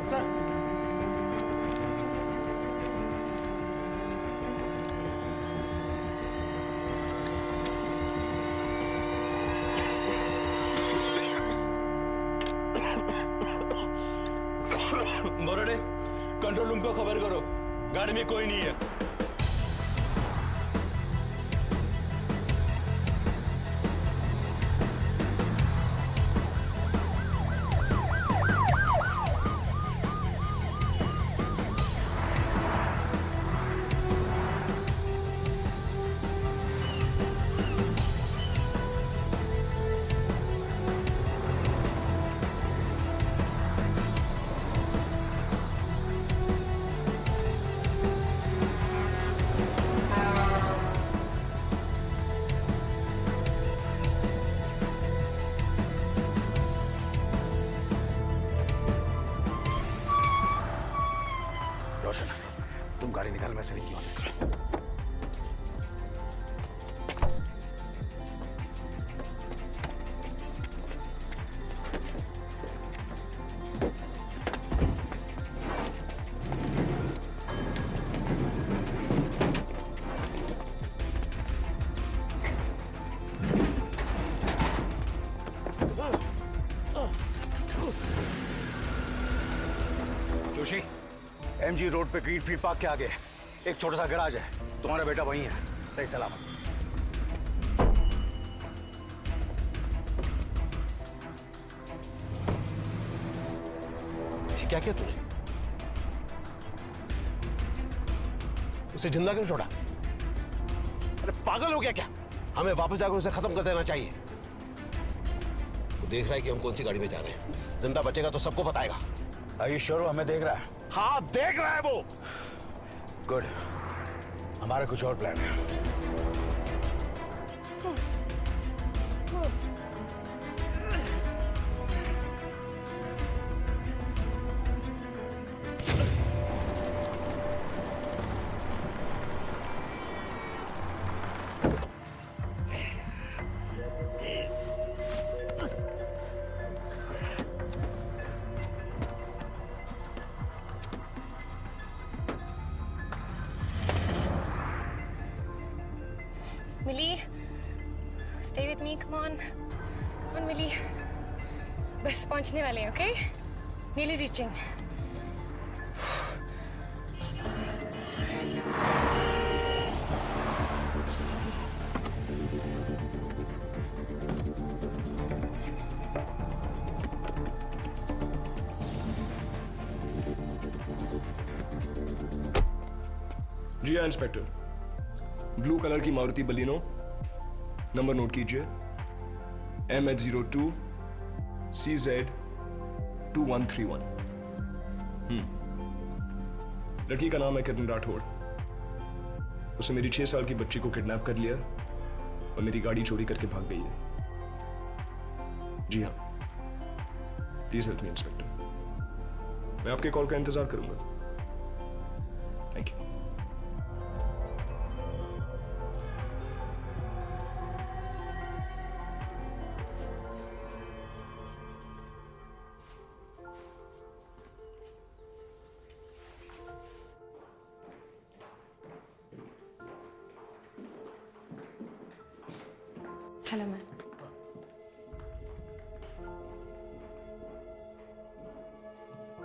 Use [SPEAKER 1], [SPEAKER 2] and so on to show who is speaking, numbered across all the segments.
[SPEAKER 1] Sir.
[SPEAKER 2] Borade, control room को खबर करो, गाड़ी में कोई नहीं है।
[SPEAKER 1] रोशन, तुम गाड़ी निकाल, मैं सलीम की मदद करूं। जोशी, एमजी रोड पे ग्रीन फील्ड पार्क के आगे एक छोटा सा गैराज है, तुम्हारा बेटा वहीं है, सही सलामत।
[SPEAKER 3] क्या किया तूने? उसे जिंदा क्यों छोड़ा? अरे पागल हो गया क्या? हमें वापस जाकर उसे खत्म कर देना चाहिए। वो देख रहा है कि हम कौन सी गाड़ी में जा रहे हैं। जिंदा बचेगा तो सबको बताएगा।
[SPEAKER 1] आयुष्वर हमें देख रहा है?
[SPEAKER 3] हाँ, देख रहा है वो।
[SPEAKER 1] गुड, हमारा कुछ और प्लान है।
[SPEAKER 4] मिली, stay with me, come on, मिली। बस पहुंचने वाले हैं, okay? Nearly reaching.
[SPEAKER 2] जी हाँ इंस्पेक्टर, ब्लू कलर की मारुति बलिनो, नंबर नोट कीजिए MH02 CZ2131। लड़की का नाम है किरण राठौड़। उसने मेरी 6 साल की बच्ची को किडनैप कर लिया और मेरी गाड़ी चोरी करके भाग गई है। जी हाँ, प्लीज हेल्प मी इंस्पेक्टर। मैं आपके कॉल का इंतजार करूंगा। Thank you.
[SPEAKER 4] Hello ma'am.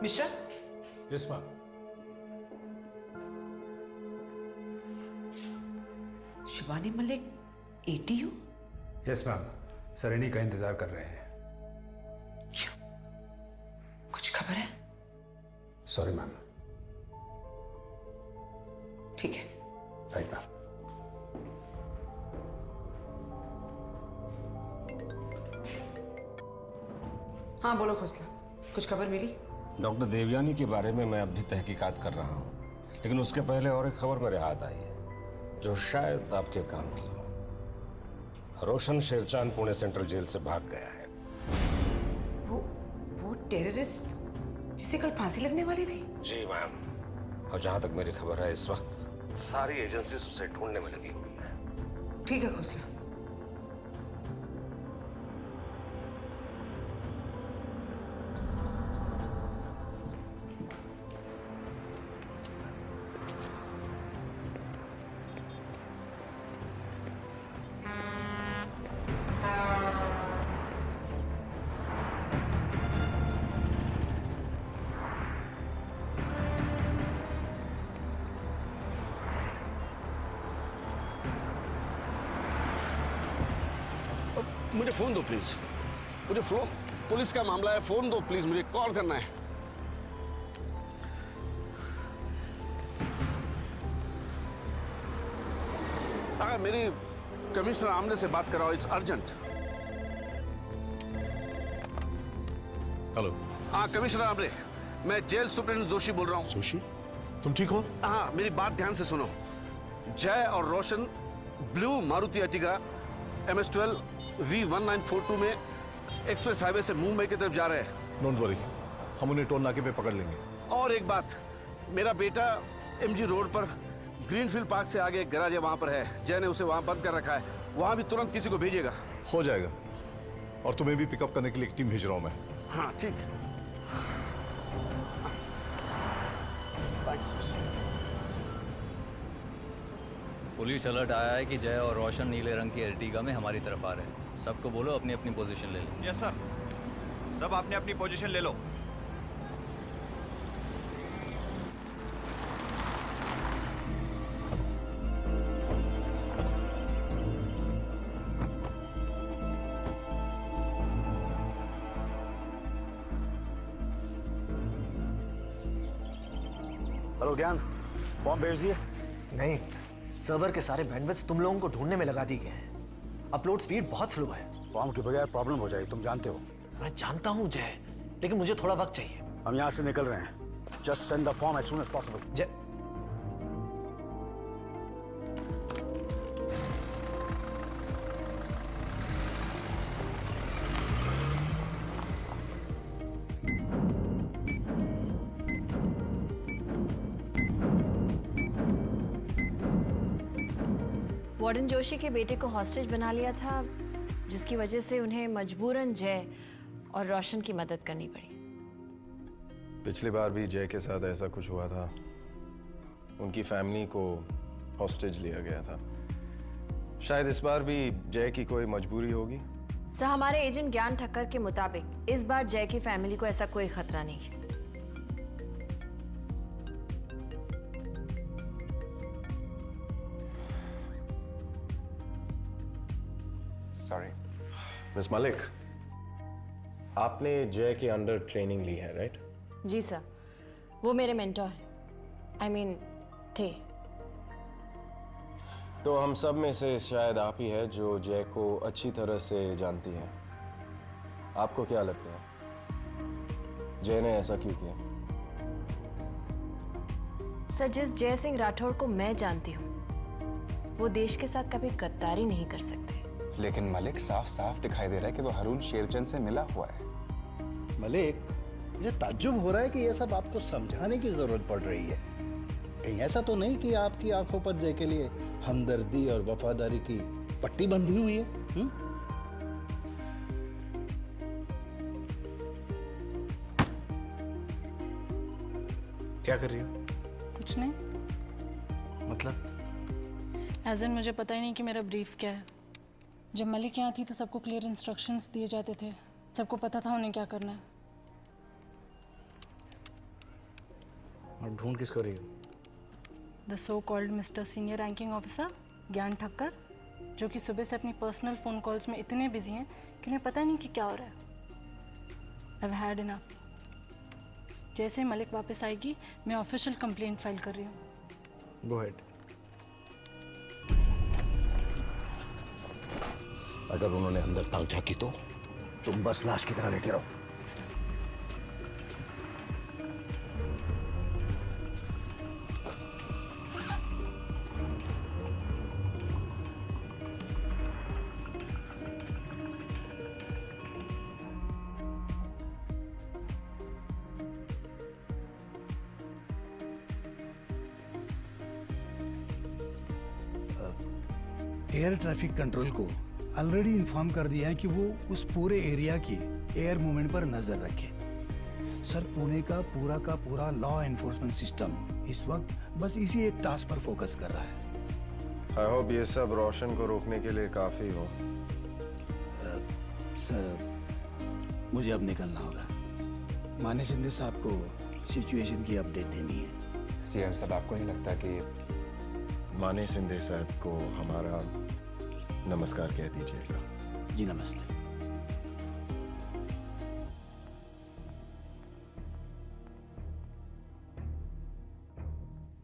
[SPEAKER 5] Mishra?
[SPEAKER 3] Yes ma'am.
[SPEAKER 5] Shivani Malik ATU?
[SPEAKER 6] Yes ma'am, sir इन्हीं का इंतजार कर रहे हैं।
[SPEAKER 5] क्यों? कुछ खबर है?
[SPEAKER 6] Sorry ma'am.
[SPEAKER 5] ठीक है।
[SPEAKER 6] Right ma'am.
[SPEAKER 5] हाँ बोलो खोसला, कुछ खबर मिली?
[SPEAKER 7] डॉक्टर देवयानी के बारे में मैं अब भी तहकीकात कर रहा हूँ, लेकिन उसके पहले और एक खबर मेरे हाथ आई है जो शायद आपके काम की हो। रोशन शेरचांद पुणे सेंट्रल जेल से भाग गया है।
[SPEAKER 5] वो टेररिस्ट जिसे कल फांसी लगने वाली थी?
[SPEAKER 7] जी मैम, और जहां तक मेरी खबर है इस वक्त सारी एजेंसी उसे ढूंढने में लगी हुई है।
[SPEAKER 5] ठीक है खोसला।
[SPEAKER 8] मुझे फोन दो प्लीज, मुझे फोन, पुलिस का मामला है, फोन दो प्लीज, मुझे कॉल करना है। अगर मेरी कमिश्नर आमने से बात कराओ, इट्स अर्जेंट।
[SPEAKER 3] हेलो।
[SPEAKER 8] हाँ कमिश्नर आमने, मैं जेल सुप्रिंटेंडेंट जोशी बोल रहा हूँ।
[SPEAKER 3] जोशी, तुम ठीक हो?
[SPEAKER 8] हाँ मेरी बात ध्यान से सुनो। जय और रोशन blue Maruti Ertiga MS-12 V1942 में एक्सप्रेस हाईवे से मुंबई की तरफ जा रहे हैं।
[SPEAKER 3] डोंट वरी, हम उन्हें टोल नाके पे पकड़ लेंगे।
[SPEAKER 8] और एक बात, मेरा बेटा MG रोड पर ग्रीनफील्ड पार्क से आगे एक गैराज है, वहां पर है। जय ने उसे वहां बंद कर रखा है, वहां भी तुरंत किसी को भेजेगा।
[SPEAKER 3] हो जाएगा, और तुम्हें भी पिकअप करने के लिए एक टीम भेज रहा हूं मैं।
[SPEAKER 8] हाँ ठीक है।
[SPEAKER 9] पुलिस अलर्ट आया है कि जय और रोशन नीले रंग की अर्टिगा में हमारी तरफ आ रहे हैं। सबको बोलो अपनी अपनी पोजीशन ले लो।
[SPEAKER 10] यस सर, सब अपनी अपनी पोजीशन ले लो।
[SPEAKER 1] हेलो ज्ञान, फॉर्म भेज दिए?
[SPEAKER 11] नहीं, सर्वर के सारे बैंडविड्थ तुम लोगों को ढूंढने में लगा दी गए हैं। अपलोड स्पीड बहुत स्लो है।
[SPEAKER 1] फॉर्म के बगैर प्रॉब्लम हो जाएगी, तुम जानते हो।
[SPEAKER 11] मैं जानता हूं जय, लेकिन मुझे थोड़ा वक्त चाहिए।
[SPEAKER 1] हम यहाँ से निकल रहे हैं। Just send the form as soon as possible.
[SPEAKER 11] Jai,
[SPEAKER 12] warden Joshi के बेटे को हॉस्टेज बना लिया था, जिसकी वजह से उन्हें मजबूरन जय और रोशन की मदद करनी पड़ी।
[SPEAKER 2] पिछली बार भी जय के साथ ऐसा कुछ हुआ था। उनकी फैमिली को हॉस्टेज लिया गया था। शायद इस बार भी जय की कोई मजबूरी होगी।
[SPEAKER 12] सर, हमारे एजेंट ज्ञान ठक्कर के मुताबिक इस बार जय की फैमिली को ऐसा कोई खतरा नहीं है।
[SPEAKER 2] सॉरी मिस मलिक, आपने जय के अंडर ट्रेनिंग ली है, राइट?
[SPEAKER 12] जी सर, वो मेरे मेंटोर थे।
[SPEAKER 2] तो हम सब में से शायद आप ही है जो जय को अच्छी तरह से जानती है। आपको क्या लगता है जय ने ऐसा क्यों किया?
[SPEAKER 12] सर, जिस जय सिंह राठौड़ को मैं जानती हूँ, वो देश के साथ कभी गद्दारी नहीं कर सकते।
[SPEAKER 10] लेकिन मलिक, साफ साफ दिखाई दे रहा है कि वो हारून शेरचंद से मिला हुआ है।
[SPEAKER 13] मलिक, मुझे ताज्जुब हो रहा है कि यह सब आपको समझाने की जरूरत पड़ रही है। कहीं ऐसा तो नहीं कि आपकी आंखों पर जय के लिए हमदर्दी और वफादारी की पट्टी बंधी हुई है?
[SPEAKER 3] क्या कर रही हो?
[SPEAKER 14] कुछ नहीं।
[SPEAKER 3] मतलब?
[SPEAKER 14] एज़ इन मुझे पता ही नहीं कि मेरा ब्रीफ क्या है। जब मलिक यहाँ थी तो सबको क्लियर इंस्ट्रक्शंस दिए जाते थे, सबको पता था उन्हें क्या करना है।
[SPEAKER 3] और ढूंढ किसको रही हो?
[SPEAKER 14] The so called mister senior ranking officer ज्ञान ठक्कर, जो कि सुबह से अपनी पर्सनल फ़ोन कॉल्स में इतने बिजी हैं कि उन्हें पता नहीं कि क्या हो रहा है। I've had enough। जैसे ही मलिक वापस आएगी, मैं ऑफिशियल कंप्लेंट फाइल कर रही हूँ।
[SPEAKER 3] Go ahead. अगर उन्होंने अंदर ताक झांकी तो तुम बस लाश की तरह लेटे रहो।
[SPEAKER 6] एयर ट्रैफिक कंट्रोल को ऑलरेडी इन्फॉर्म कर दिया है कि वो उस पूरे एरिया की एयर मूवमेंट पर नजर रखे। सर, पुणे का पूरा लॉ एनफोर्समेंट सिस्टम इस वक्त बस इसी एक टास्क पर फोकस कर रहा है।
[SPEAKER 2] आई होप ये सब रोशन को रोकने के लिए काफी हो।
[SPEAKER 6] सर, मुझे अब निकलना होगा। माने शिंदे साहब को सिचुएशन की अपडेट देनी है।
[SPEAKER 10] सीआर साहब, आपको नहीं लगता कि
[SPEAKER 2] माने शिंदे साहब को हमारा नमस्कार कह दीजिएगा?
[SPEAKER 6] जी नमस्ते।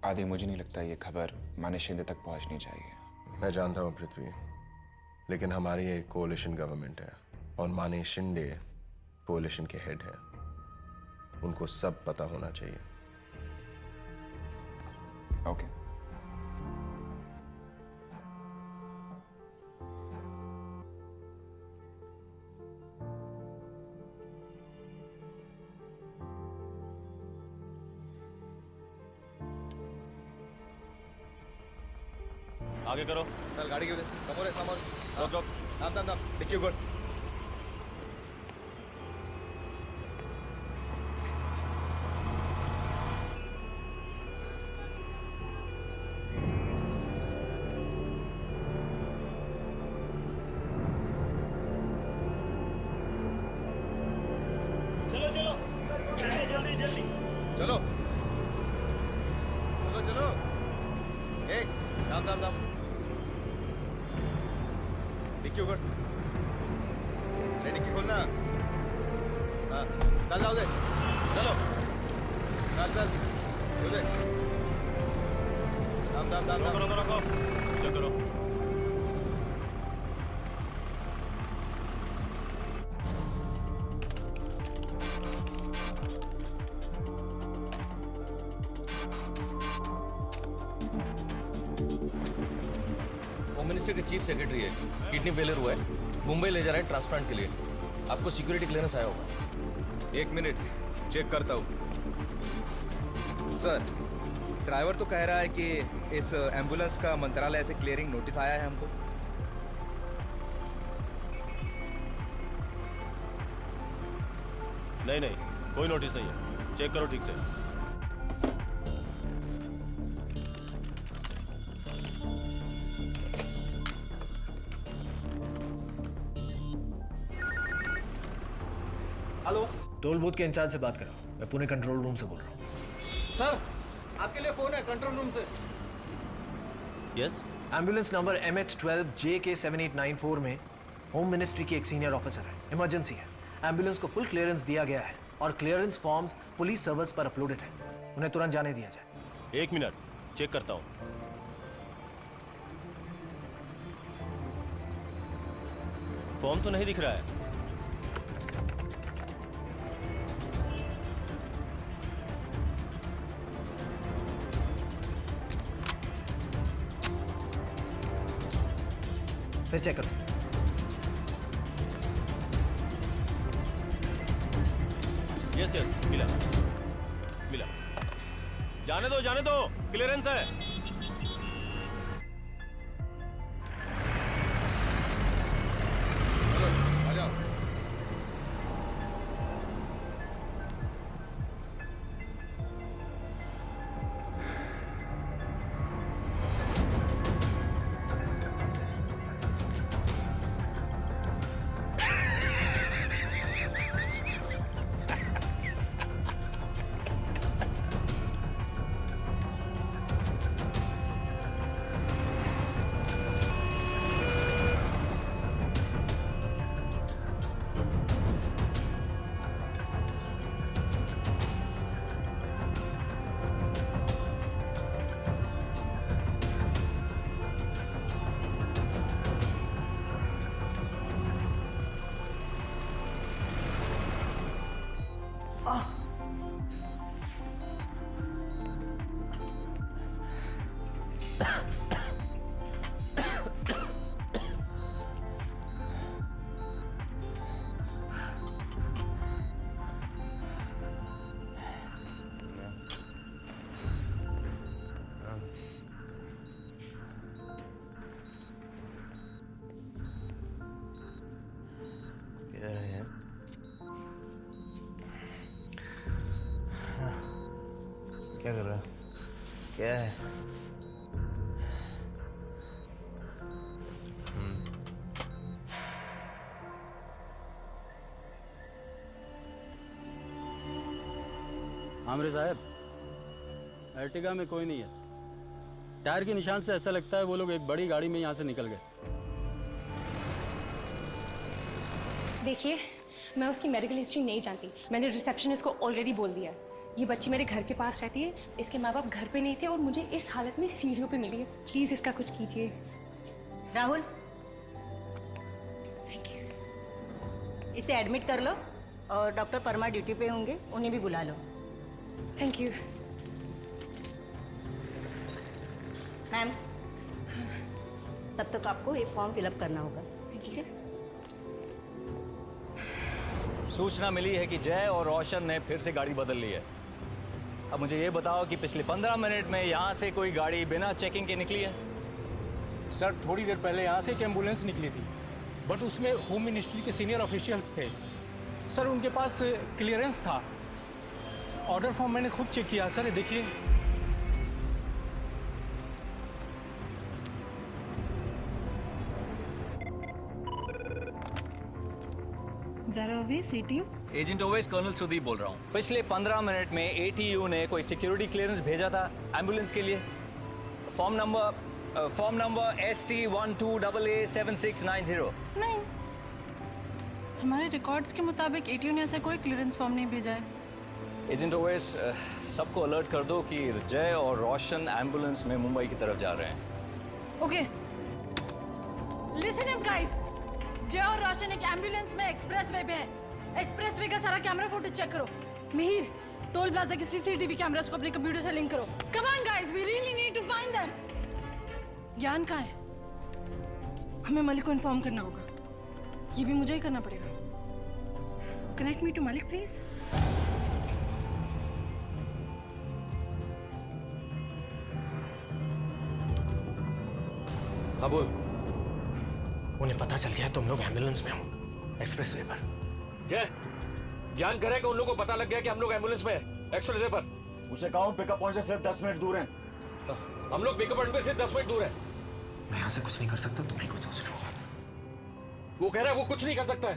[SPEAKER 10] आदि, मुझे नहीं लगता ये खबर माने शिंदे तक पहुंचनी चाहिए।
[SPEAKER 2] मैं जानता हूँ पृथ्वी, लेकिन हमारी एक कोalition गवर्नमेंट है और माने शिंदे कोalition के हेड है। उनको सब पता होना चाहिए।
[SPEAKER 10] ओके।
[SPEAKER 15] आगे करो।
[SPEAKER 9] चल गाड़ी क्यों दे? समोर है, समोर।
[SPEAKER 15] रोक रोक।
[SPEAKER 9] नाम।
[SPEAKER 15] डिक्की ऊपर।
[SPEAKER 9] चलो चलो जल्दी जल्दी चलो चलो चलो। एक नाम डिक्की ऊपर। डिक्की खोलना। हाँ चल जाओ दे। चलो चल खोल दे। नाम
[SPEAKER 15] रोको। चेक करो।
[SPEAKER 9] होम मिनिस्टर के चीफ सेक्रेटरी है, किडनी फेलियर हुआ है, मुंबई ले जा रहे हैं ट्रांसप्लांट के लिए। आपको सिक्योरिटी क्लियरेंस आया होगा।
[SPEAKER 15] 1 मिनट, चेक करता हूँ। सर, ड्राइवर तो कह रहा है कि इस एम्बुलेंस का मंत्रालय से क्लियरिंग नोटिस आया है हमको।
[SPEAKER 16] नहीं, कोई नोटिस नहीं है। चेक करो ठीक से।
[SPEAKER 11] हेलो, टोल बूथ के इंचार्ज से बात करो। मैं पुणे कंट्रोल रूम से बोल रहा हूँ।
[SPEAKER 15] सर, आपके लिए फोन है कंट्रोल रूम से।
[SPEAKER 11] यस। एम्बुलेंस नंबर MH12JK7894 में होम मिनिस्ट्री की एक सीनियर ऑफिसर है। इमरजेंसी है। एम्बुलेंस को फुल क्लियरेंस दिया गया है और क्लियरेंस फॉर्म्स पुलिस सर्वर्स पर अपलोडेड है। उन्हें तुरंत जाने दिया जाए।
[SPEAKER 16] 1 मिनट, चेक करता हूँ। फॉर्म तो नहीं दिख रहा है।
[SPEAKER 11] फिर चेक करो।
[SPEAKER 16] यस, मिला। जाने दो, क्लियरेंस है।
[SPEAKER 9] आ जाओ।
[SPEAKER 11] क्या कर रहा है? क्या है?
[SPEAKER 17] आमरे साहब, अर्टिगा में कोई नहीं है। टायर के निशान से ऐसा लगता है वो लोग एक बड़ी गाड़ी में यहाँ से निकल गए।
[SPEAKER 14] देखिए, मैं उसकी मेडिकल हिस्ट्री नहीं जानती। मैंने रिसेप्शनिस्ट को ऑलरेडी बोल दिया है। ये बच्ची मेरे घर के पास रहती है, इसके माँ बाप घर पे नहीं थे और मुझे इस हालत में सीढ़ियों पे मिली है। प्लीज इसका कुछ कीजिए।
[SPEAKER 18] Rahul,
[SPEAKER 14] thank you.
[SPEAKER 18] इसे एडमिट कर लो और डॉक्टर परमा ड्यूटी पे होंगे, उन्हें भी बुला लो।
[SPEAKER 14] Thank you.
[SPEAKER 18] मैम, तब तक आपको ये फॉर्म फिलअप करना होगा। ठीक है?
[SPEAKER 9] सूचना मिली है कि जय और रोशन ने फिर से गाड़ी बदल ली है। अब मुझे ये बताओ कि पिछले 15 मिनट में यहाँ से कोई गाड़ी बिना चेकिंग के निकली है?
[SPEAKER 19] सर, थोड़ी देर पहले यहाँ से एक एम्बुलेंस निकली थी, बट उसमें होम मिनिस्ट्री के सीनियर ऑफिशियल्स थे। सर, उनके पास क्लियरेंस था। ऑर्डर फॉर्म मैंने खुद चेक किया। सर, देखिए।
[SPEAKER 9] एजेंट ओवेस, कर्नल सुदीप बोल रहा हूँ। पिछले 15 मिनट में एटीयू ने कोई सिक्योरिटी क्लियरेंस भेजा था एम्बुलेंस के लिए? Form number ST12AA7690।
[SPEAKER 14] नहीं, हमारे रिकॉर्ड्स के मुताबिक एटीयू ने ऐसा कोई क्लियरेंस फॉर्म नहीं भेजा है।
[SPEAKER 9] एजेंट ओवेस, सबको अलर्ट कर दो कि जय और रोशन एम्बुलेंस में मुंबई की तरफ जा रहे हैं।
[SPEAKER 14] Okay, listen up guys. जय और रोशन एक एम्बुलेंस में एक्सप्रेसवे पे है। एक्सप्रेसवे का सारा कैमरा फुटेज चेक करो। मिहिर, टोल प्लाजा के सीसीटीवी कैमरास को अपने कंप्यूटर से लिंक करो। Come on guys, we really need to find them. Gyan कहाँ है? हमें मलिक को इन्फॉर्म करना होगा। ये भी मुझे ही करना पड़ेगा। Connect me to Malik please.
[SPEAKER 11] हाँ बोल। उन्हें पता चल गया तुम लोग एम्बुलेंस में हो, एक्सप्रेसवे पर।
[SPEAKER 9] जय, ज्ञान करे कि उन लोगों को पता लग गया कि हम लोग एम्बुलेंस में हैं, एक्सप्रेसवे पर।
[SPEAKER 1] उसे कहा पिकअप पॉइंट से सिर्फ 10 मिनट दूर हैं।
[SPEAKER 9] हम लोग पिकअप पॉइंट पे सिर्फ 10 मिनट दूर हैं।
[SPEAKER 11] मैं यहाँ से कुछ नहीं कर सकता, तुम्हें कुछ सोचना होगा।
[SPEAKER 9] वो कह रहा है वो कुछ नहीं कर सकता है,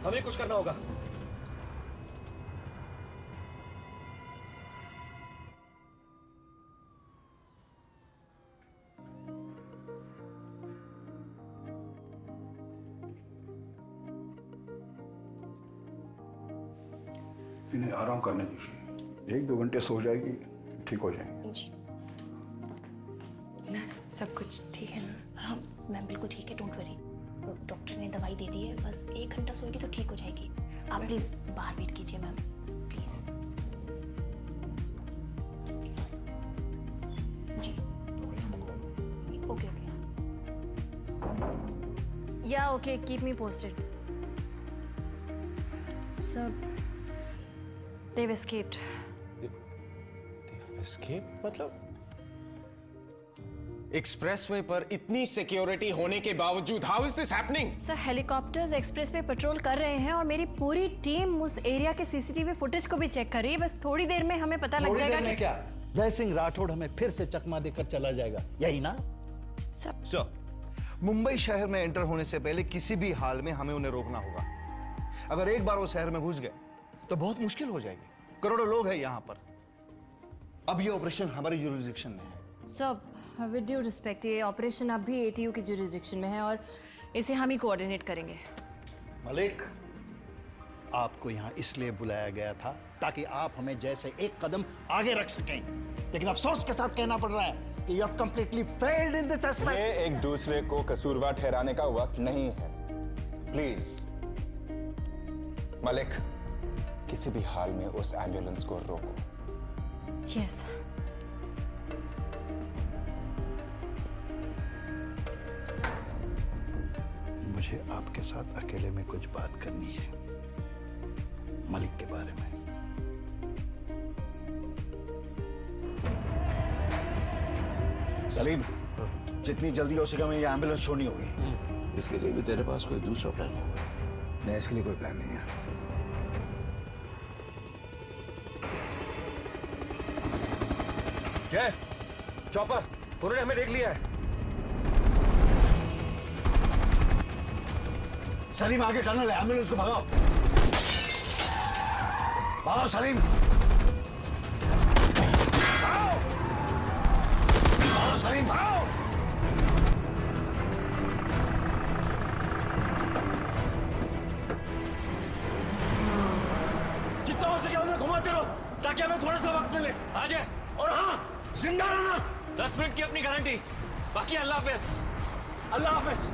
[SPEAKER 9] हमें कुछ करना होगा।
[SPEAKER 20] इन्हें आराम करने दीजिए, 1-2 घंटे सो जाएगी, ठीक हो जाएगी।
[SPEAKER 4] जी ना, सब कुछ ठीक है ना?
[SPEAKER 12] हाँ मैम, बिल्कुल ठीक है, डोंट वरी। डॉक्टर ने दवाई दे दी है, बस 1 घंटा सोएगी तो ठीक हो जाएगी। आप प्लीज बाहर वेट कीजिए मैम, प्लीज। जी ओके ओके। या ओके, कीप मी पोस्टेड। सब they've escaped.
[SPEAKER 10] Escape? मतलब एक्सप्रेसवे पर इतनी सिक्योरिटी होने के बावजूद how is this happening?
[SPEAKER 12] Sir, helicopters expressway petrol कर रहे हैं और मेरी पूरी टीम उस एरिया के सीसीटीवी फुटेज को भी चेक कर रही है। बस थोड़ी देर में हमें पता लग जाएगा कि
[SPEAKER 13] क्या जय सिंह राठौड़ हमें फिर से चकमा देकर चला जाएगा, यही ना?
[SPEAKER 15] सर, मुंबई शहर में एंटर होने से पहले किसी भी हाल में हमें उन्हें रोकना होगा। अगर एक बार वो शहर में घुस गए तो बहुत मुश्किल हो जाएगी। करोड़ों लोग हैं यहाँ पर। अब ये ऑपरेशन हमारे जुरिस्डिक्शन में है।
[SPEAKER 12] सब विद ड्यू रिस्पेक्ट, ये ऑपरेशन अब भी एटीयू की जुरिस्डिक्शन में है और इसे हम ही कोऑर्डिनेट करेंगे।
[SPEAKER 13] मलिक, आपको यहाँ इसलिए बुलाया गया था ताकि आप हमें जैसे एक कदम आगे रख सकें, लेकिन अफसोस के साथ कहना पड़ रहा है कि you have completely failed in this aspect.
[SPEAKER 10] ये एक दूसरे को कसूरवार ठहराने का वक्त नहीं है, प्लीज। मलिक, किसी भी हाल में उस एम्बुलेंस को रोको।
[SPEAKER 12] यस।
[SPEAKER 13] मुझे आपके साथ अकेले में कुछ बात करनी है मलिक के बारे में।
[SPEAKER 1] सलीम, जितनी जल्दी हो सके हमें ये एम्बुलेंस छोड़नी होगी।
[SPEAKER 13] इसके लिए भी तेरे पास कोई दूसरा प्लान होगा?
[SPEAKER 1] नहीं, इसके लिए कोई प्लान नहीं है।
[SPEAKER 9] जय, चॉपर, उन्होंने हमें देख लिया है।
[SPEAKER 1] सलीम, आगे टनल है, एम्बुलेंस को भगाओ। भागो सलीम, भागो। भागो सलीम, भागो।
[SPEAKER 16] जितना हो सके उधर घुमाते रहो ताकि हमें थोड़ा सा वक्त मिले। आ जाए। और हाँ, जिंदा रहना।
[SPEAKER 9] 10 मिनट की अपनी गारंटी, बाकी अल्लाह हाफिज।
[SPEAKER 16] अल्लाह हाफिज।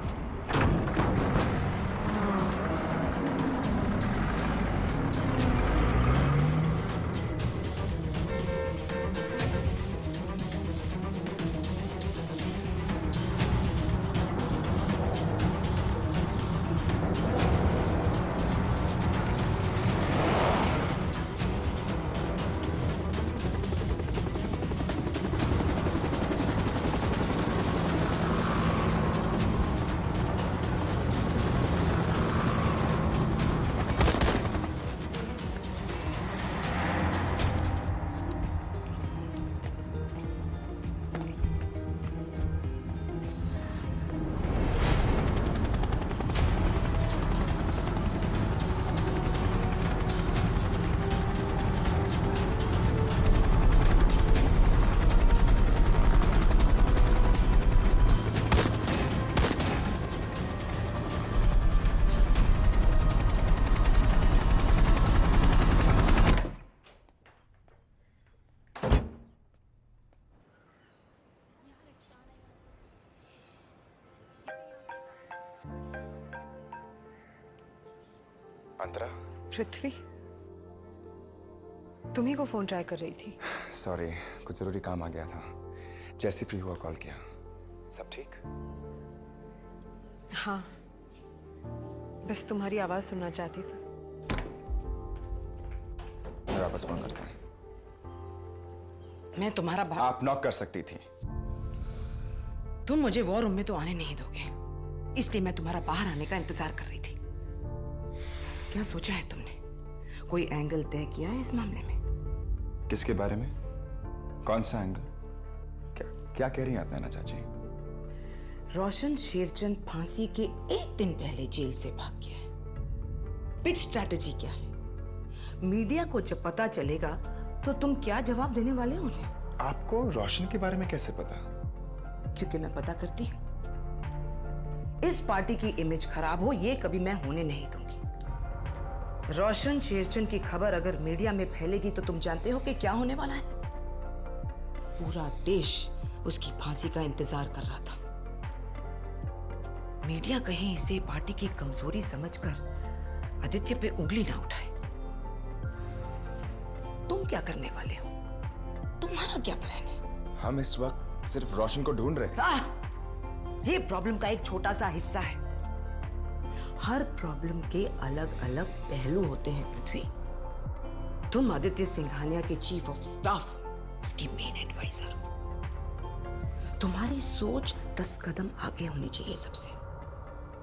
[SPEAKER 10] अंतरा,
[SPEAKER 5] पृथ्वी, तुम्ही को फोन ट्राई कर रही थी।
[SPEAKER 10] सॉरी, कुछ जरूरी काम आ गया था। जैसे फ्री हुआ कॉल किया। सब ठीक?
[SPEAKER 5] हाँ, बस तुम्हारी आवाज सुनना चाहती थी।
[SPEAKER 10] मैं वापस फोन करता हूँ।
[SPEAKER 5] मैं तुम्हारा बाप।
[SPEAKER 10] आप नॉक कर सकती थी।
[SPEAKER 5] तुम मुझे वॉर रूम में तो आने नहीं दोगे, इसलिए मैं तुम्हारा बाहर आने का इंतजार कर रही थी। क्या सोचा है तुमने? कोई एंगल तय किया है इस मामले में?
[SPEAKER 10] किसके बारे में? कौन सा एंगल? क्या कह रही हैं आप नैना चाची?
[SPEAKER 5] रोशन शेरचंद फांसी के एक दिन पहले जेल से भाग गया है। पिच स्ट्रैटेजी क्या है? मीडिया को जब पता चलेगा तो तुम क्या जवाब देने वाले हो उन्हें?
[SPEAKER 10] आपको रोशन के बारे में कैसे पता?
[SPEAKER 5] क्योंकि मैं पता करती हूँ। इस पार्टी की इमेज खराब हो ये कभी मैं होने नहीं दूंगी। रोशन शेरचंद की खबर अगर मीडिया में फैलेगी तो तुम जानते हो कि क्या होने वाला है? पूरा देश उसकी फांसी का इंतजार कर रहा था। मीडिया कहीं इसे पार्टी की कमजोरी समझकर आदित्य पे उंगली ना उठाए। तुम क्या करने वाले हो? तुम्हारा क्या प्लान है?
[SPEAKER 10] हम इस वक्त सिर्फ रोशन को ढूंढ रहे हैं।
[SPEAKER 5] ये प्रॉब्लम का एक छोटा सा हिस्सा है। हर प्रॉब्लम के अलग अलग पहलू होते हैं पृथ्वी। तुम आदित्य सिंघानिया के चीफ ऑफ स्टाफ, उसकी मेन एडवाइजर। तुम्हारी सोच 10 कदम आगे होनी चाहिए सबसे।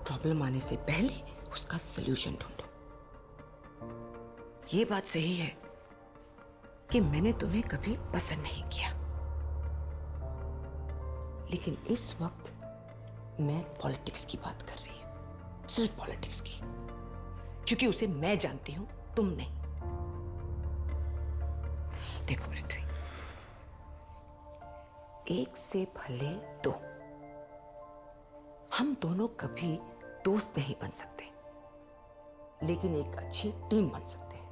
[SPEAKER 5] प्रॉब्लम आने से पहले उसका सलूशन ढूंढो। ये बात सही है कि मैंने तुम्हें कभी पसंद नहीं किया, लेकिन इस वक्त मैं पॉलिटिक्स की बात कर रही हूं। सिर्फ पॉलिटिक्स की, क्योंकि उसे मैं जानती हूं, तुम नहीं। देखो पृथ्वी, एक से भले दो। हम दोनों कभी दोस्त नहीं बन सकते, लेकिन एक अच्छी टीम बन सकते हैं।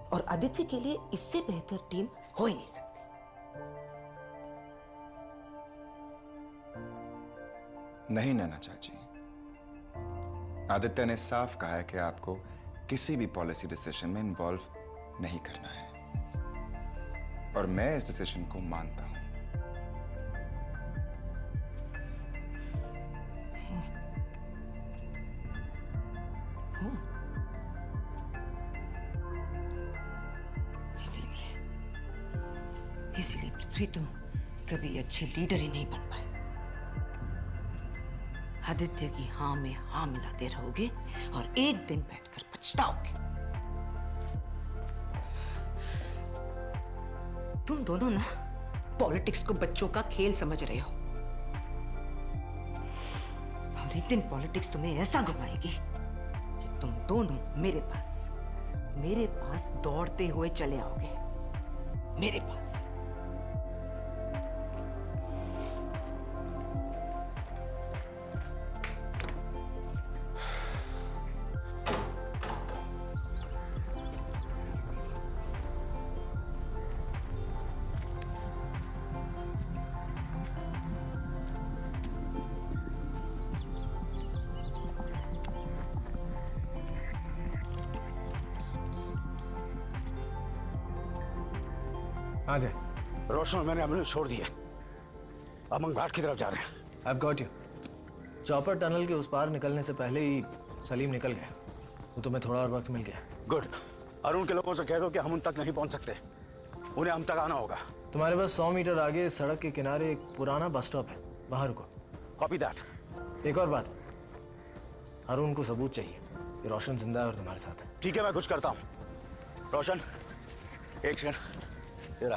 [SPEAKER 5] और आदित्य के लिए इससे बेहतर टीम हो ही नहीं सकती।
[SPEAKER 10] नहीं नैना चाची, आदित्य ने साफ कहा है कि आपको किसी भी पॉलिसी डिसीजन में इन्वॉल्व नहीं करना है, और मैं इस डिसीजन को मानता हूं।
[SPEAKER 5] इसीलिए पृथ्वी तुम कभी अच्छे लीडर ही नहीं बन पाए। आदित्य की हाँ में हाँ मिलाते रहोगे और एक दिन बैठकर पछताओगे। तुम दोनों ना पॉलिटिक्स को बच्चों का खेल समझ रहे हो, और एक दिन पॉलिटिक्स तुम्हें ऐसा घुमाएगी कि तुम दोनों मेरे पास दौड़ते हुए चले आओगे। मेरे पास।
[SPEAKER 11] हाँ जय।
[SPEAKER 1] रोशन और मैंने एम्बुलेंस छोड़ दी है, अब हम घाट की तरफ जा रहे हैं।
[SPEAKER 11] I've got you. Chopper tunnel के उस पार निकलने से पहले ही सलीम निकल गया, तो तुम्हें थोड़ा और वक्त मिल गया।
[SPEAKER 1] गुड। अरुण के लोगों से कह दो कि हम उन तक नहीं पहुंच सकते, उन्हें हम तक आना होगा।
[SPEAKER 11] तुम्हारे पास 100 मीटर आगे सड़क के किनारे एक पुराना बस स्टॉप है, वहां रुको।
[SPEAKER 1] Copy that.
[SPEAKER 11] एक और बात, अरुण को सबूत चाहिए कि रोशन जिंदा है और तुम्हारे साथ है।
[SPEAKER 1] ठीक है, मैं कुछ करता हूँ। रोशन, एक सेकंड, तेरा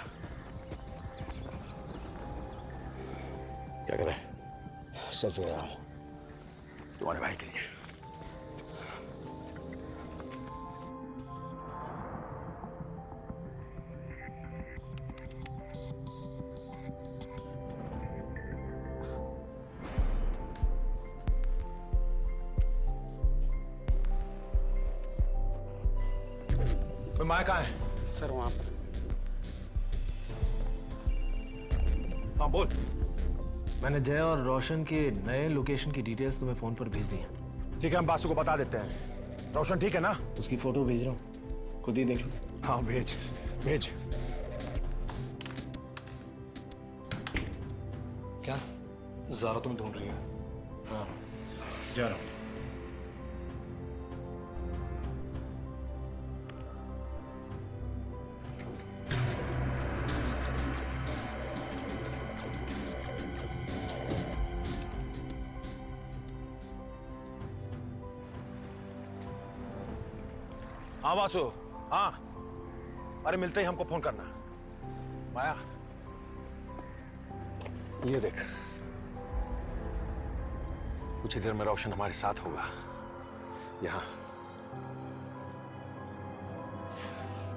[SPEAKER 1] क्या कर रहे हैं? सेल्फी ले रहा हूँ तुम्हारे भाई के लिए।
[SPEAKER 11] माया कहाँ है?
[SPEAKER 1] सर वहां पर।
[SPEAKER 11] हाँ बोल। मैंने जय और रोशन के नए लोकेशन की डिटेल्स तुम्हें फोन पर भेज दी हैं।
[SPEAKER 3] ठीक है, हम बासु को बता देते हैं। रोशन ठीक है ना?
[SPEAKER 11] उसकी फोटो भेज रहा हूँ, खुद ही देख लो।
[SPEAKER 3] हाँ भेज भेज।
[SPEAKER 11] क्या
[SPEAKER 3] ज़ारा तुम्हें ढूंढ रही है?
[SPEAKER 11] हाँ
[SPEAKER 3] जा रहा हूँ। हाँ वासु, हाँ। अरे मिलते ही हमको फोन करना। माया, ये देख, कुछ ही देर में रोशन हमारे साथ होगा यहाँ।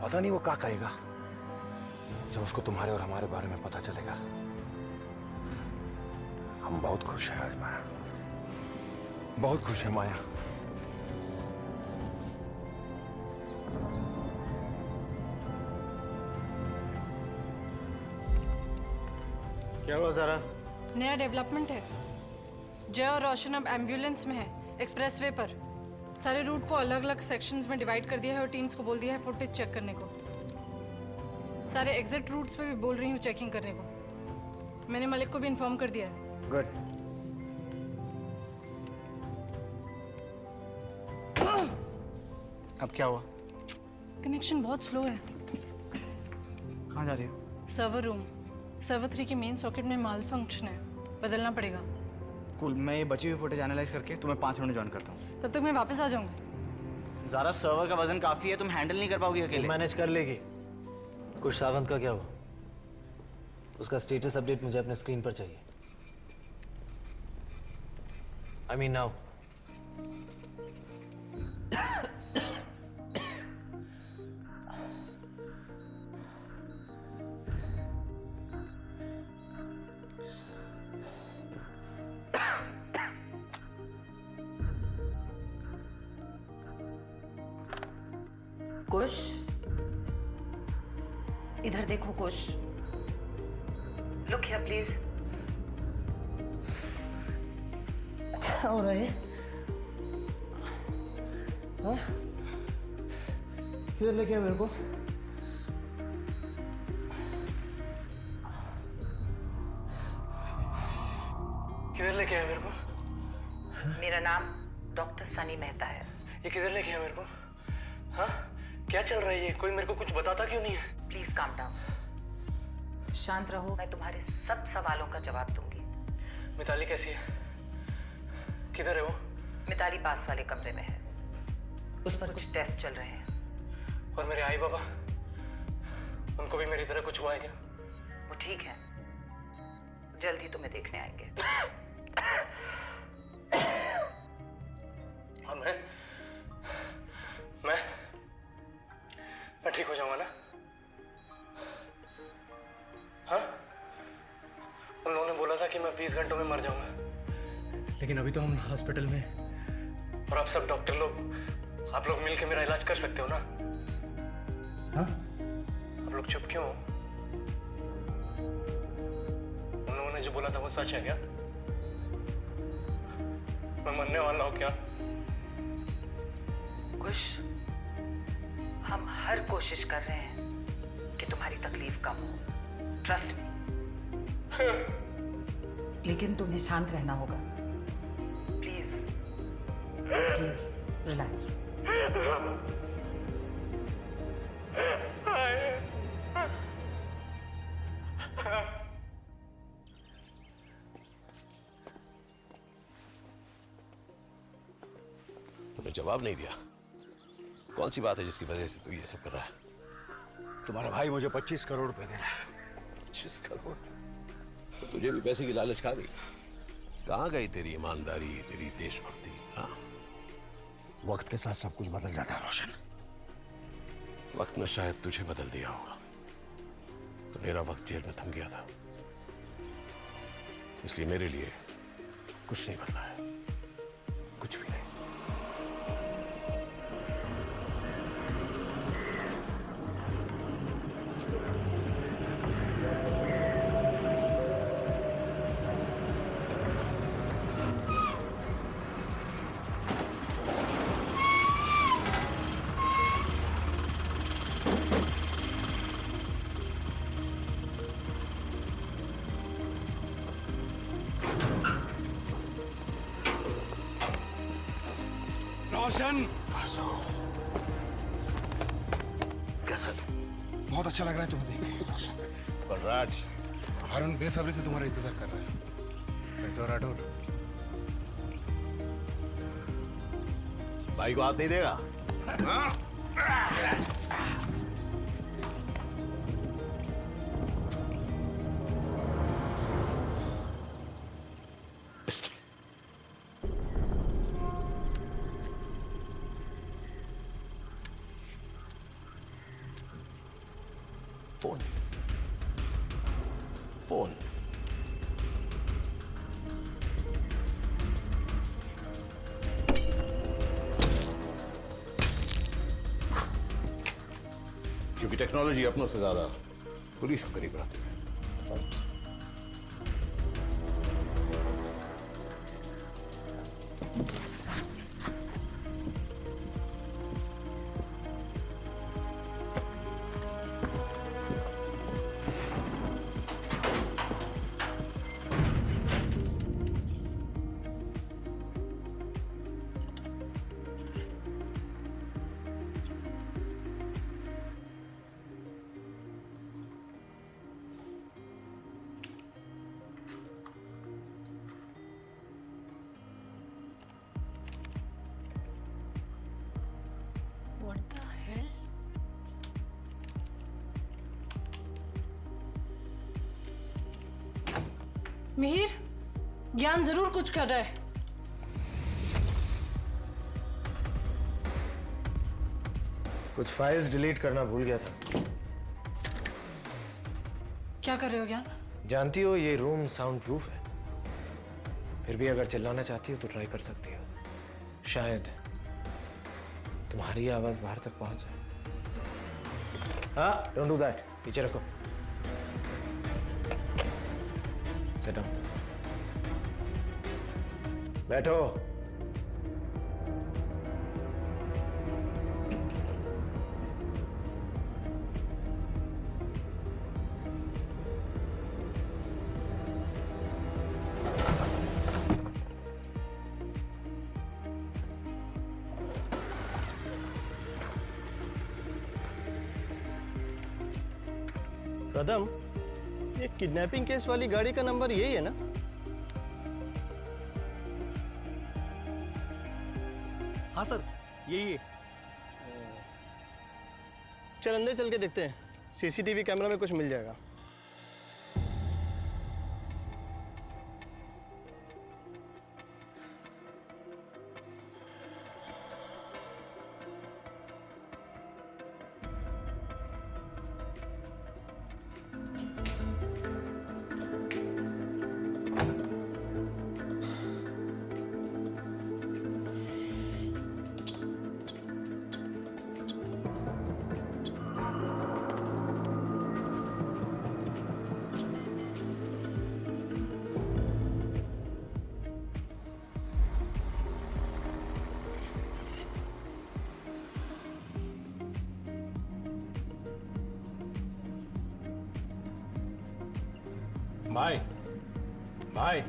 [SPEAKER 3] पता नहीं वो क्या कहेगा जब उसको तुम्हारे और हमारे बारे में पता चलेगा। हम बहुत खुश हैं आज माया, बहुत खुश हैं माया।
[SPEAKER 11] क्या हुआ ज़ारा?
[SPEAKER 14] नया डेवलपमेंट है। जय और रोशन अब एम्बुलेंस में है, एक्सप्रेसवे पर। सारे रूट को अलग अलग सेक्शंस में डिवाइड कर दिया है और टीम्स को बोल दिया है फुटेज चेक करने को। सारे एग्जिट रूट्स पे भी बोल रही हूँ चेकिंग करने को। मैंने मलिक को भी इन्फॉर्म कर दिया है।
[SPEAKER 11] गुड। अब क्या हुआ?
[SPEAKER 14] कनेक्शन बहुत स्लो है।
[SPEAKER 11] कहाँ जा रही हो?
[SPEAKER 14] Server room. सर्वर 3 के मेन सॉकेट में माल फंक्शन है, बदलना पड़ेगा।
[SPEAKER 21] कूल, मैं ये बची हुई फुटेज एनालाइज करके तुम्हें 5 मिनट में ज्वाइन करता हूँ।
[SPEAKER 14] तब तक मैं वापस आ जाऊंगी।
[SPEAKER 21] ज़ारा, सर्वर का वजन काफी है, तुम हैंडल नहीं कर पाओगी अकेले।
[SPEAKER 11] मैनेज कर लेगी। कुछ सावंत का क्या हुआ? उसका स्टेटस अपडेट मुझे अपने स्क्रीन पर चाहिए। I mean now.
[SPEAKER 5] कुश, इधर देखो कुश। Look here please.
[SPEAKER 11] क्या हो रहा है? हाँ? किधर लेके आए मेरे को? किधर लेके आए मेरे को?
[SPEAKER 5] मेरा नाम डॉक्टर सनी मेहता है।
[SPEAKER 11] ये किधर लेके आए मेरे को? हाँ? क्या चल रहा है ये? कोई मेरे को कुछ बताता क्यों नहीं है?
[SPEAKER 5] Please calm down. शांत रहो, मैं तुम्हारे सब सवालों का जवाब दूंगी।
[SPEAKER 11] मिताली कैसी है? किधर है वो?
[SPEAKER 5] मिताली पास वाले कमरे में है, उस पर कुछ टेस्ट चल रहे हैं।
[SPEAKER 11] और मेरे आई बाबा, उनको भी मेरी तरह कुछ हुआ है क्या?
[SPEAKER 5] वो ठीक है, जल्द ही तुम्हें देखने आएंगे।
[SPEAKER 11] और मैं ठीक हो जाऊंगा ना? हाँ? उन लोगों ने बोला था कि मैं 20 घंटों में मर जाऊंगा, लेकिन अभी तो हम हॉस्पिटल में, और आप सब डॉक्टर लोग, आप लोग मिलके मेरा इलाज कर सकते हो ना? हाँ? आप लोग चुप क्यों हो? उन लोगों ने जो बोला था वो सच है क्या? मैं मरने वाला हूँ क्या?
[SPEAKER 5] कुछ हम हर कोशिश कर रहे हैं कि कि तुम्हारी तकलीफ कम हो, ट्रस्ट मी। लेकिन तुम्हें शांत रहना होगा। Please please relax.
[SPEAKER 3] तुमने जवाब नहीं दिया। कौन सी बात है जिसकी वजह से तू ये सब कर रहा है?
[SPEAKER 1] तुम्हारा भाई मुझे 25 करोड़ रुपए दे रहा है।
[SPEAKER 3] 25 करोड़? तो तुझे भी पैसे की लालच खा गई। कहाँ गई तेरी ईमानदारी, तेरी देशभक्ति? हाँ,
[SPEAKER 1] वक्त के साथ सब कुछ बदल जाता है रोशन।
[SPEAKER 3] वक्त ने शायद तुझे बदल दिया होगा। तो मेरा वक्त जेल में थम गया था, इसलिए मेरे लिए कुछ नहीं बदला है, कुछ भी नहीं।
[SPEAKER 1] रोशन,
[SPEAKER 3] कैसा है?
[SPEAKER 7] बहुत अच्छा लग रहा है तुम्हें देख के रोशन।
[SPEAKER 3] बलराज,
[SPEAKER 7] अरुण बेसब्री से तुम्हारा इंतजार कर रहा है। कैसे हो राठौर?
[SPEAKER 3] भाई को हाथ नहीं देगा? फोन फोन क्योंकि टेक्नोलॉजी अपनों से ज्यादा पुलिस को करीब रहती है।
[SPEAKER 12] What the hell?
[SPEAKER 14] मिहिर, ज्ञान जरूर कुछ कर रहा है।
[SPEAKER 11] कुछ फाइल्स डिलीट करना भूल गया था।
[SPEAKER 14] क्या कर रहे हो ज्ञान?
[SPEAKER 11] जानती हो ये रूम साउंड प्रूफ है, फिर भी अगर चिल्लाना चाहती हो तो ट्राई कर सकती हो। शायद तुम्हारी आवाज बाहर तक पहुंच जाए। हाँ, डोंट डू दैट। पीछे रखो। Sit down. बैठो।
[SPEAKER 22] कदम, ये किडनैपिंग केस वाली गाड़ी का नंबर यही है ना? हाँ सर, यही है। चल अंदर चल के देखते हैं, सीसीटीवी कैमरा में कुछ मिल जाएगा।
[SPEAKER 6] भाई भाई,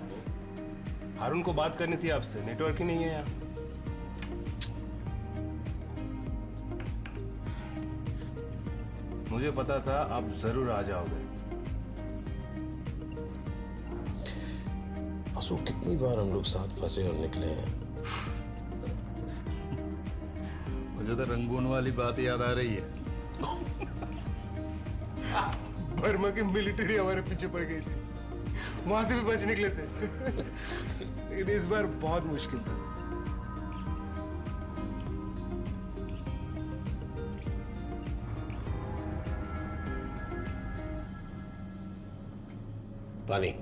[SPEAKER 6] हारून को बात करनी थी आपसे, नेटवर्क ही नहीं है यहाँ। मुझे पता था आप जरूर आ जाओगे।
[SPEAKER 3] आंसू, कितनी बार हम लोग साथ फंसे और निकले हैं।
[SPEAKER 13] मुझे तो रंगून वाली बात याद आ रही है।
[SPEAKER 6] बर्मा की मिलिट्री हमारे पीछे पड़ गई थी, वहां से भी बच निकले थे। लेकिन इस बार बहुत मुश्किल था।
[SPEAKER 3] पानी।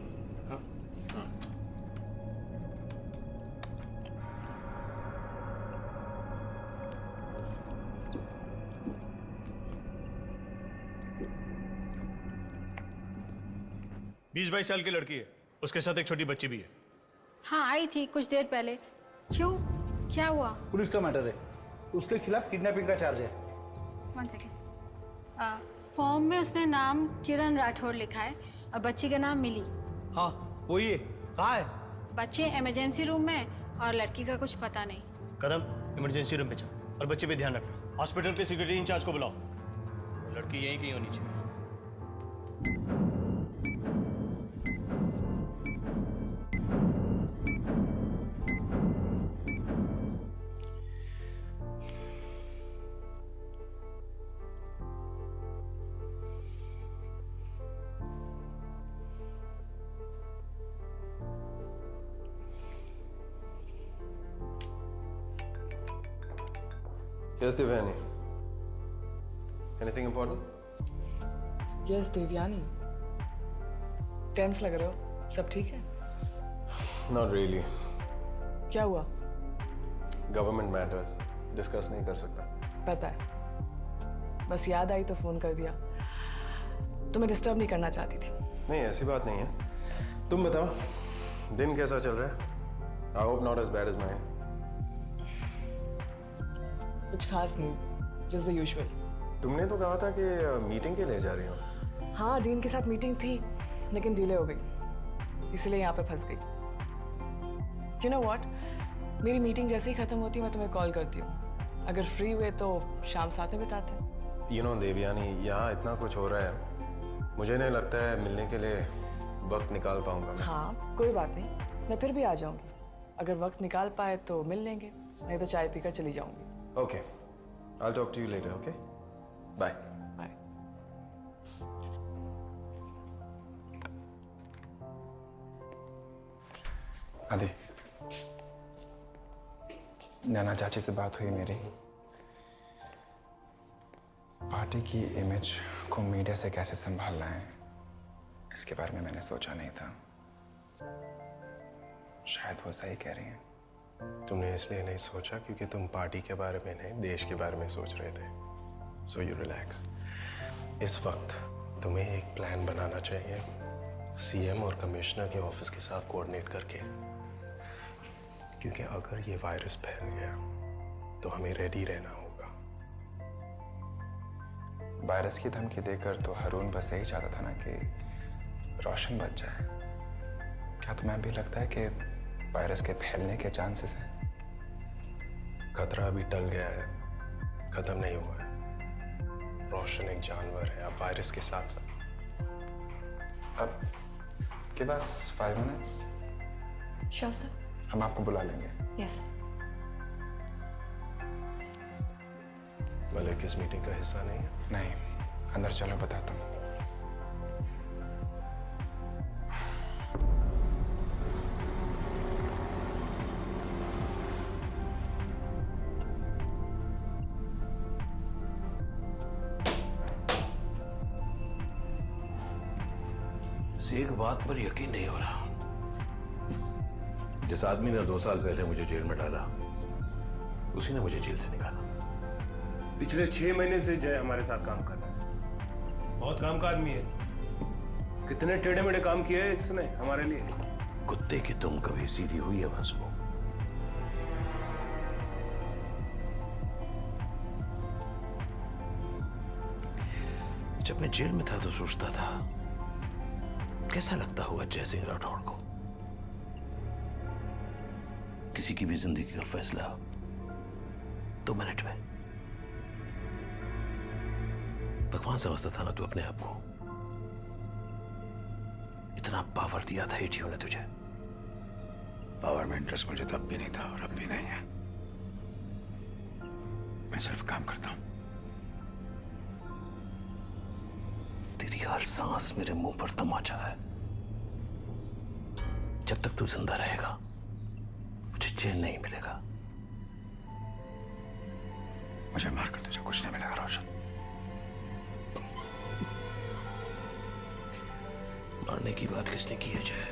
[SPEAKER 22] बीस 22 साल की लड़की है, उसके साथ एक छोटी बच्ची भी है।
[SPEAKER 14] हाँ, आई थी कुछ देर पहले। क्यों, क्या हुआ?
[SPEAKER 1] पुलिस का मैटर है, उसके खिलाफ किडनैपिंग का चार्ज है।
[SPEAKER 14] One second. फॉर्म में उसने नाम किरण राठौर लिखा है और बच्ची का नाम मिली।
[SPEAKER 22] हाँ वही है। कहाँ है?
[SPEAKER 14] बच्चे इमरजेंसी रूम में और लड़की का कुछ पता नहीं।
[SPEAKER 22] कदम, इमरजेंसी रूम पे जा और बच्चे पे ध्यान रखना। हॉस्पिटल के सिक्योरिटी इंचार्ज को बुलाओ। लड़की यहीं कहीं होनी चाहिए।
[SPEAKER 8] Yes, Devyani. Anything important?
[SPEAKER 23] Yes, Devyani. Tense लग रहे हो, सब ठीक है?
[SPEAKER 8] Not really.
[SPEAKER 23] क्या हुआ?
[SPEAKER 8] Government matters discuss नहीं कर सकता।
[SPEAKER 23] पता है, बस याद आई तो फोन कर दिया। तुम्हें डिस्टर्ब नहीं करना चाहती थी।
[SPEAKER 8] नहीं, ऐसी बात नहीं है। तुम बताओ, दिन कैसा चल रहा है? I hope not as bad as mine.
[SPEAKER 23] कुछ खास नहीं, just the usual।
[SPEAKER 8] तुमने तो कहा था कि मीटिंग के लिए जा रही हो।
[SPEAKER 23] हाँ, डीन के साथ मीटिंग थी, लेकिन डिले हो गई, इसलिए यहाँ पे फंस गई। You know what? मेरी मीटिंग जैसे ही खत्म होती है मैं तुम्हें कॉल करती हूँ। अगर फ्री हुए तो शाम साथ में बिताते हैं।
[SPEAKER 8] You know, देवयानी, यहाँ इतना कुछ हो रहा है, मुझे नहीं लगता है मिलने के लिए वक्त निकाल पाऊंगा मैं।
[SPEAKER 23] हाँ, कोई बात नहीं, मैं फिर भी आ जाऊंगी। अगर वक्त निकाल पाए तो मिल लेंगे, नहीं तो चाय पीकर चली जाऊंगी।
[SPEAKER 8] Okay, I'll talk to you later, okay? Bye.
[SPEAKER 23] Bye.
[SPEAKER 10] आदि, नैना चाची से बात हुई मेरी। पार्टी की इमेज को मीडिया से कैसे संभालना है, इसके बारे में मैंने सोचा नहीं था। शायद वो सही कह रही हैं।
[SPEAKER 8] तुमने इसलिए नहीं सोचा क्योंकि तुम पार्टी के बारे में नहीं, देश के बारे में सोच रहे थे। So you relax. इस वक्त तुम्हें एक प्लान बनाना चाहिए, सीएम और कमिश्नर के ऑफिस के साथ कोऑर्डिनेट करके, क्योंकि अगर ये वायरस फैल गया तो हमें रेडी रहना होगा।
[SPEAKER 10] वायरस की धमकी देकर तो हारून बस यही चाहता था ना कि रोशन बच जाए। क्या तुम्हें भी लगता है कि वायरस के फैलने के चांसेस हैं?
[SPEAKER 8] खतरा अभी टल गया है, खत्म नहीं हुआ है। रोशन एक जानवर है, अब वायरस के साथ साथ।
[SPEAKER 10] अब के पास 5 मिनट्स?
[SPEAKER 12] Sure sir.
[SPEAKER 10] हम आपको बुला लेंगे।
[SPEAKER 12] यस।
[SPEAKER 8] मलिक इस मीटिंग का हिस्सा नहीं है?
[SPEAKER 10] नहीं, अंदर चलो बताता हूँ।
[SPEAKER 3] एक बात पर यकीन नहीं हो रहा। जिस आदमी ने 2 साल पहले मुझे जेल में डाला, उसी ने मुझे जेल से निकाला।
[SPEAKER 6] पिछले 6 महीने से जय हमारे साथ काम कर रहा है। बहुत काम का आदमी है। कितने टेढ़े मेढ़े काम किए हैं इसने हमारे लिए।
[SPEAKER 3] कुत्ते की तुम कभी सीधी हुई है भासको? जब मैं जेल में था तो सोचता था कैसा लगता होगा जय सिंह राठौड़ को? किसी की भी जिंदगी का फैसला 2 मिनट में। भगवान समझता था ना तू अपने आप को? इतना पावर दिया था एटीओ ने तुझे।
[SPEAKER 1] पावर में इंटरेस्ट मुझे तब भी नहीं था और अब भी नहीं है। मैं सिर्फ काम करता हूं।
[SPEAKER 3] तेरी हर सांस मेरे मुंह पर तमाचा है। जब तक तू जिंदा रहेगा मुझे चैन नहीं मिलेगा।
[SPEAKER 1] मुझे मारकर तुझे कुछ नहीं मिलेगा रोशन।
[SPEAKER 3] मारने की बात किसने की है जय?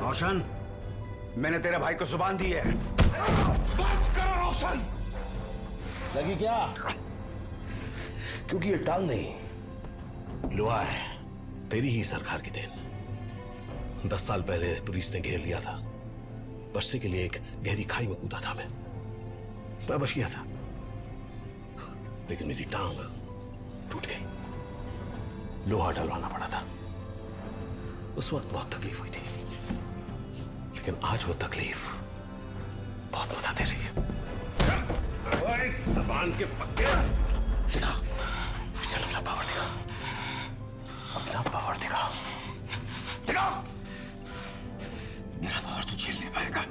[SPEAKER 1] रोशन, मैंने तेरे भाई को जुबान दी है। बस करो रोशन।
[SPEAKER 3] लगी क्या? क्योंकि ये टांग नहीं, लोहा है। तेरी ही सरकार की देन। 10 साल पहले पुलिस ने घेर लिया था। बचने के लिए एक गहरी खाई में कूदा था मैं बच गया था, लेकिन मेरी टांग टूट गई। लोहा डलवाना पड़ा था। उस वक्त बहुत तकलीफ हुई थी, लेकिन आज वो तकलीफ बहुत मजा दे रही है। जबान के पक्के दिखा। चल अपना पावर दिखा। अपना पावर दिखा।
[SPEAKER 1] दिखा। मेरा पावर तू झेल नहीं पाएगा।